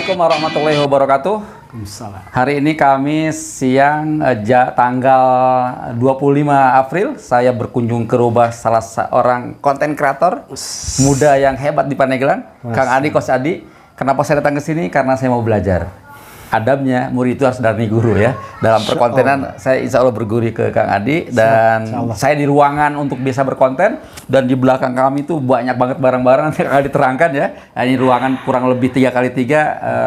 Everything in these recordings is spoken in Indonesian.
Assalamualaikum warahmatullahi wabarakatuh. Waalaikumsalam. Hari ini Kamis siang tanggal 25 April saya berkunjung ke rumah salah seorang konten kreator muda yang hebat di Pandeglang, Kang Adi Coach Adi. Kenapa saya datang ke sini? Karena saya mau belajar. Adabnya murid itu harus dari guru ya. Dalam perkontenan saya insya Allah berguru ke Kang Adi dan saya di ruangan untuk bisa berkonten dan di belakang kami itu banyak banget barang-barang yang akan diterangkan ya. Nah, ini ruangan kurang lebih 3x3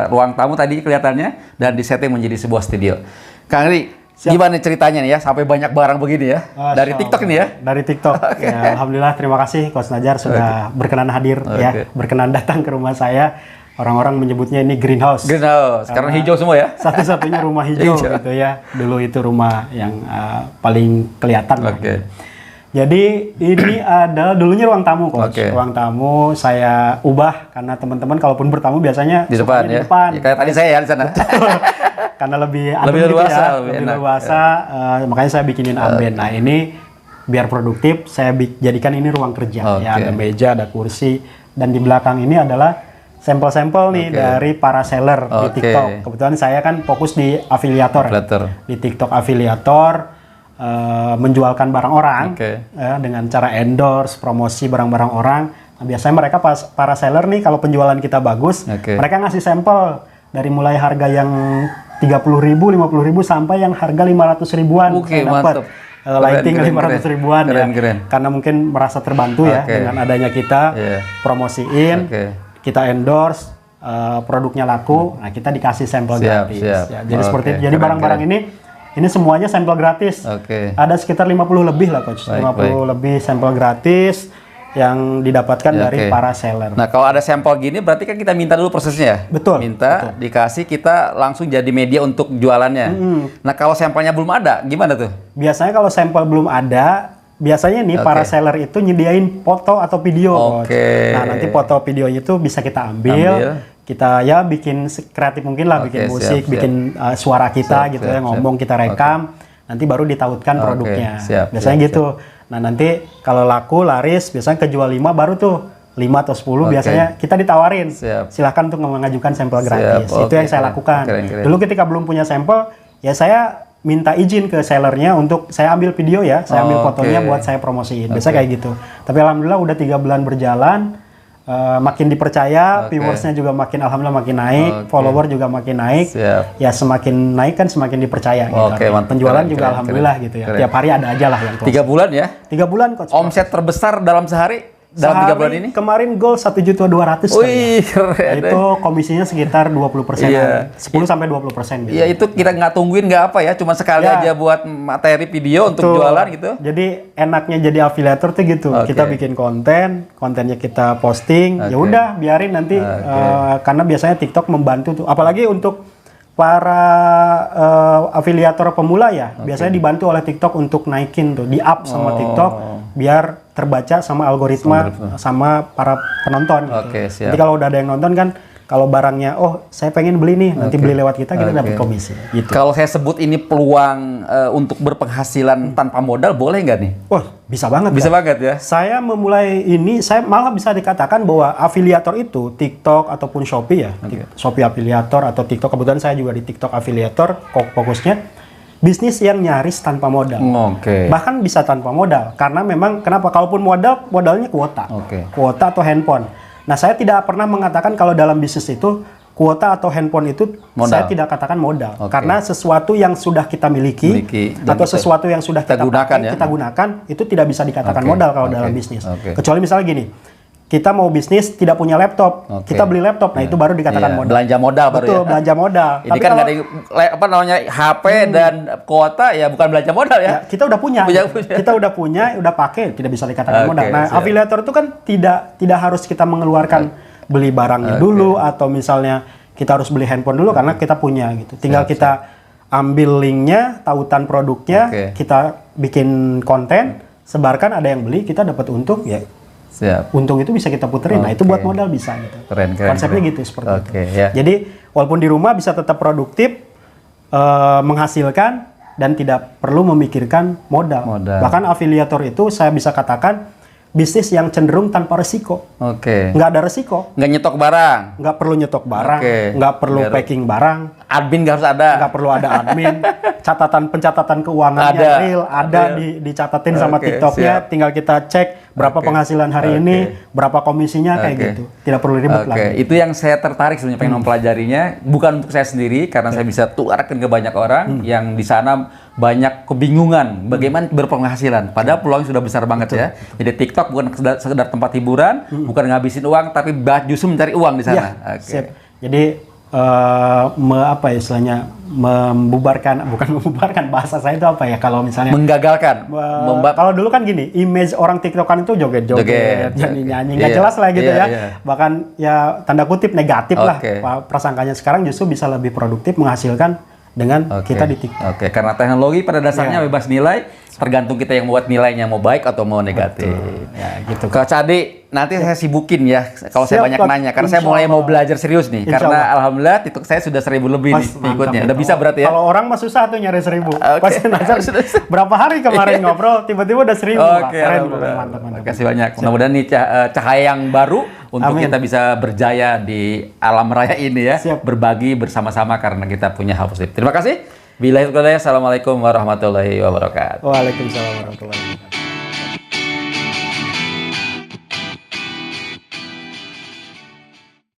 ruang tamu tadi kelihatannya dan disetting menjadi sebuah studio. Kang Adi, gimana ceritanya nih ya sampai banyak barang begini ya? Dari TikTok ini ya? Dari TikTok. Ya, alhamdulillah, terima kasih Coach Najar sudah berkenan hadir ya, berkenan datang ke rumah saya. Orang-orang menyebutnya ini greenhouse. Greenhouse, karena hijau semua ya? Satu-satunya rumah hijau gitu ya. Dulu itu rumah yang paling kelihatan. Jadi ini adalah dulunya ruang tamu, Coach. Ruang tamu saya ubah karena teman-teman kalaupun bertamu biasanya di depan ya. Ya, kayak tadi saya ya di sana. Karena lebih luasa, ya, lebih luasa. Makanya saya bikinin amben. Nah, ini biar produktif, saya jadikan ini ruang kerja. Ya, ada meja, ada kursi, dan di belakang ini adalah sampel-sampel nih dari para seller di TikTok. Kebetulan saya kan fokus di afiliator. Di TikTok afiliator, menjualkan barang orang dengan cara endorse, promosi barang-barang orang. Nah, biasanya mereka para seller nih kalau penjualan kita bagus, mereka ngasih sampel dari mulai harga yang 30.000, 50.000 sampai yang harga 500 ribuan. Dapat lighting 500 ribuan ya. Karena mungkin merasa terbantu ya dengan adanya kita promosiin. Kita endorse, produknya laku, nah kita dikasih sampel gratis. Ya, jadi seperti itu. Jadi barang-barang ini semuanya sampel gratis. Ada sekitar 50 lebih lah, Coach. 50 lebih sampel gratis yang didapatkan dari para seller. Nah, kalau ada sampel gini berarti kan kita minta dulu prosesnya ya? Betul. Minta, dikasih, kita langsung jadi media untuk jualannya. Nah, kalau sampelnya belum ada, gimana tuh? Biasanya kalau sampel belum ada, biasanya nih para seller itu nyediain foto atau video. Nah, nanti foto videonya itu bisa kita ambil, kita ya bikin kreatif mungkin lah, bikin musik, bikin suara kita gitu ya, ngomong kita rekam, nanti baru ditautkan produknya. Biasanya gitu. Nah, nanti kalau laku, laris, biasanya kejual 5 baru tuh 5 atau 10 biasanya kita ditawarin. Silahkan untuk mengajukan sampel gratis. Itu yang saya lakukan. Dulu ketika belum punya sampel, ya saya minta izin ke sellernya untuk saya ambil video ya, saya ambil fotonya buat saya promosiin. Biasa kayak gitu. Tapi alhamdulillah udah 3 bulan berjalan, makin dipercaya, viewersnya juga makin alhamdulillah makin naik, follower juga makin naik. Ya semakin naik kan semakin dipercaya gitu. Penjualan juga alhamdulillah gitu ya. Tiap hari ada aja lah yang close. 3 bulan ya? 3 bulan, Coach. Omset terbesar dalam sehari? Dalam 3 bulan ini? Kemarin goal 1.200.000. Wih, keren. Itu komisinya sekitar 20%. 10-20%. Gitu. Ya itu kita nggak tungguin nggak apa ya, cuma sekali aja buat materi video untuk jualan gitu. Jadi enaknya jadi afiliator tuh gitu. Kita bikin kontennya kita posting, ya udah biarin nanti karena biasanya TikTok membantu tuh. Apalagi untuk para afiliator pemula ya, biasanya dibantu oleh TikTok untuk naikin tuh, di up sama TikTok biar terbaca sama algoritma sama para penonton gitu. Nanti kalau udah ada yang nonton kan, kalau barangnya, oh saya pengen beli nih, nanti beli lewat kita dapat komisi. Gitu. Kalau saya sebut ini peluang untuk berpenghasilan tanpa modal, boleh nggak nih? Wah, bisa banget. Bisa banget ya. Saya memulai ini, saya malah bisa dikatakan bahwa afiliator itu TikTok ataupun Shopee ya, Shopee afiliator atau TikTok. Kebetulan saya juga di TikTok afiliator, fokusnya bisnis yang nyaris tanpa modal. Bahkan bisa tanpa modal, karena memang kenapa? Kalaupun modalnya kuota, kuota atau handphone. Nah, saya tidak pernah mengatakan kalau dalam bisnis itu kuota atau handphone itu modal. Saya tidak katakan modal, karena sesuatu yang sudah kita miliki atau sesuatu yang sudah kita gunakan, kita gunakan itu tidak bisa dikatakan modal kalau dalam bisnis. Kecuali misalnya gini, kita mau bisnis tidak punya laptop, kita beli laptop, nah itu baru dikatakan modal. Belanja modal baru ya. Belanja modal. Ini tapi kan nggak ada apa namanya HP dan kuota ya, bukan belanja modal ya. Kita udah punya. Kita udah punya, udah pakai, tidak bisa dikatakan modal. Nah, afiliator itu kan tidak harus kita mengeluarkan beli barangnya dulu atau misalnya kita harus beli handphone dulu karena kita punya gitu. Tinggal kita ambil linknya, tautan produknya, kita bikin konten, sebarkan, ada yang beli, kita dapat untung ya. Untung itu bisa kita puterin. Nah, itu buat modal bisa gitu. Konsepnya gitu seperti itu. Jadi walaupun di rumah bisa tetap produktif, menghasilkan dan tidak perlu memikirkan modal. Bahkan afiliator itu saya bisa katakan bisnis yang cenderung tanpa resiko. Oke. Nggak ada resiko. Nggak nyetok barang. Nggak perlu nyetok barang, Oke. nggak perlu packing barang, Admin nggak harus ada. nggak perlu ada admin, pencatatan keuangannya Ada. real, ada dicatatin sama Oke, TikToknya, siap. tinggal kita cek berapa Oke. penghasilan hari ini, berapa komisinya kayak Oke. gitu. Tidak perlu ribet Oke, lagi. itu yang saya tertarik sebenarnya pengen mempelajarinya, bukan untuk saya sendiri karena saya bisa tularkan ke banyak orang yang di sana banyak kebingungan bagaimana berpenghasilan. Padahal peluang sudah besar banget ya. Jadi TikTok bukan sekedar tempat hiburan, bukan ngabisin uang, tapi justru mencari uang di sana. Ya, sip. Jadi apa ya istilahnya bukan membubarkan, bahasa saya itu apa ya kalau misalnya Menggagalkan. kalau dulu kan gini, image orang TikTokan itu joget-joget, nyanyi-nyanyi, nggak jelas lah gitu ya. Bahkan ya tanda kutip negatif lah prasangkanya. Sekarang justru bisa lebih produktif menghasilkan dengan kita di TikTok. Oke, karena teknologi pada dasarnya bebas nilai, tergantung kita yang membuat nilainya mau baik atau mau negatif. Ya, gitu. Coach Adi, nanti saya sibukin ya kalau saya banyak nanya karena saya mulai mau belajar serius nih. Karena alhamdulillah TikTok saya sudah 1.000 lebih nih ikutnya. Udah bisa berarti ya? Kalau orang mah susah tuh nyari 1.000. Pas nanya berapa hari kemarin ngobrol tiba-tiba udah 1.000. Oke, Keren, mantap. mantap. Terima kasih banyak. Mudah-mudahan ini cahaya yang baru untuk kita bisa berjaya di alam raya ini ya. Siap. Berbagi bersama-sama karena kita punya hal positif. Terima kasih. Assalamualaikum warahmatullahi wabarakatuh. Waalaikumsalam warahmatullahi wabarakatuh.